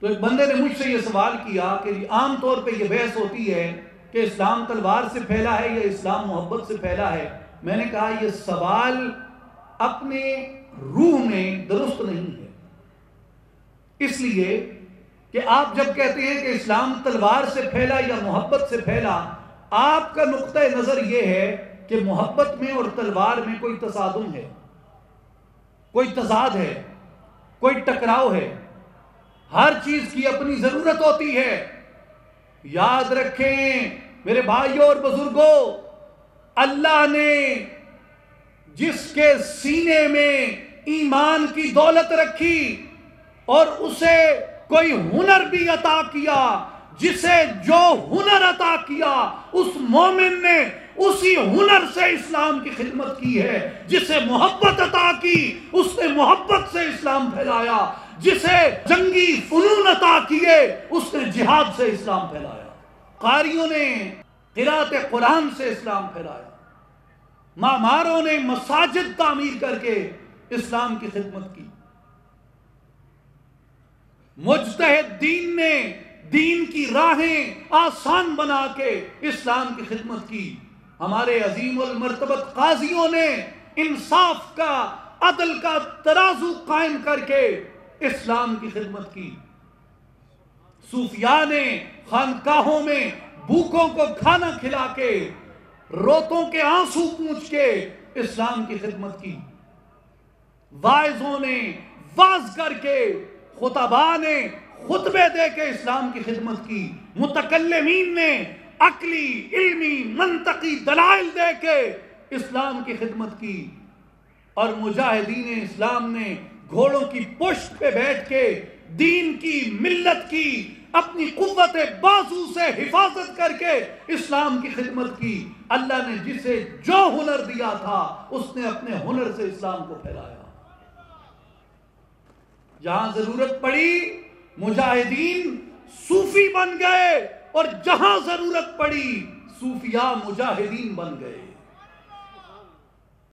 تو ایک بندے نے مجھ سے یہ سوال کیا کہ عام طور پہ یہ بحث ہوتی ہے کہ اسلام تلوار سے پھیلا ہے یا اسلام محبت سے پھیلا ہے. میں نے کہا یہ سوال اپنے روح میں درست نہیں ہے، اس لیے کہ آپ جب کہتے ہیں کہ اسلام تلوار سے پھیلا یا محبت سے پھیلا، آپ کا نقطہ نظر یہ ہے کہ محبت میں اور تلوار میں کوئی تصادم ہے، کوئی تضاد ہے، کوئی ٹکراؤ ہے. ہر چیز کی اپنی ضرورت ہوتی ہے. یاد رکھیں میرے بھائیوں اور بزرگوں، اللہ نے جس کے سینے میں ایمان کی دولت رکھی اور اسے کوئی ہنر بھی عطا کیا، جسے جو ہنر عطا کیا اس مومن نے اسی ہنر سے اسلام کی خدمت کی ہے. جسے محبت عطا کی اس نے محبت سے اسلام پھیلایا، جسے جنگی فنون عطا کیے اس نے جہاد سے اسلام پھیلایا، قاریوں نے قرات قرآن سے اسلام پھیلایا، معماروں نے مساجد تعمیر کر کے اسلام کی خدمت کی، مجتہدین نے دین کی راہیں آسان بنا کے اسلام کی خدمت کی، ہمارے عظیم المرتبت قاضیوں نے انصاف کا، عدل کا ترازو قائم کر کے اسلام کی خدمت کی، صوفیاء نے خانقاہوں میں بھوکوں کو کھانا کھلا کے، روتوں کے آنسو پوچھ کے اسلام کی خدمت کی، واعظوں نے واعظ کر کے، خطباء نے خطبے دے کے اسلام کی خدمت کی، متکلمین نے عقلی، علمی، منطقی دلائل دے کے اسلام کی خدمت کی، اور مجاہدین اسلام نے گھوڑوں کی پشت پہ بیٹھ کے دین کی، ملت کی اپنی قوت بازو سے حفاظت کر کے اسلام کی خدمت کی. اللہ نے جسے جو ہنر دیا تھا اس نے اپنے ہنر سے اسلام کو پھیلایا. جہاں ضرورت پڑی مجاہدین صوفی بن گئے، اور جہاں ضرورت پڑی صوفیاء مجاہدین بن گئے.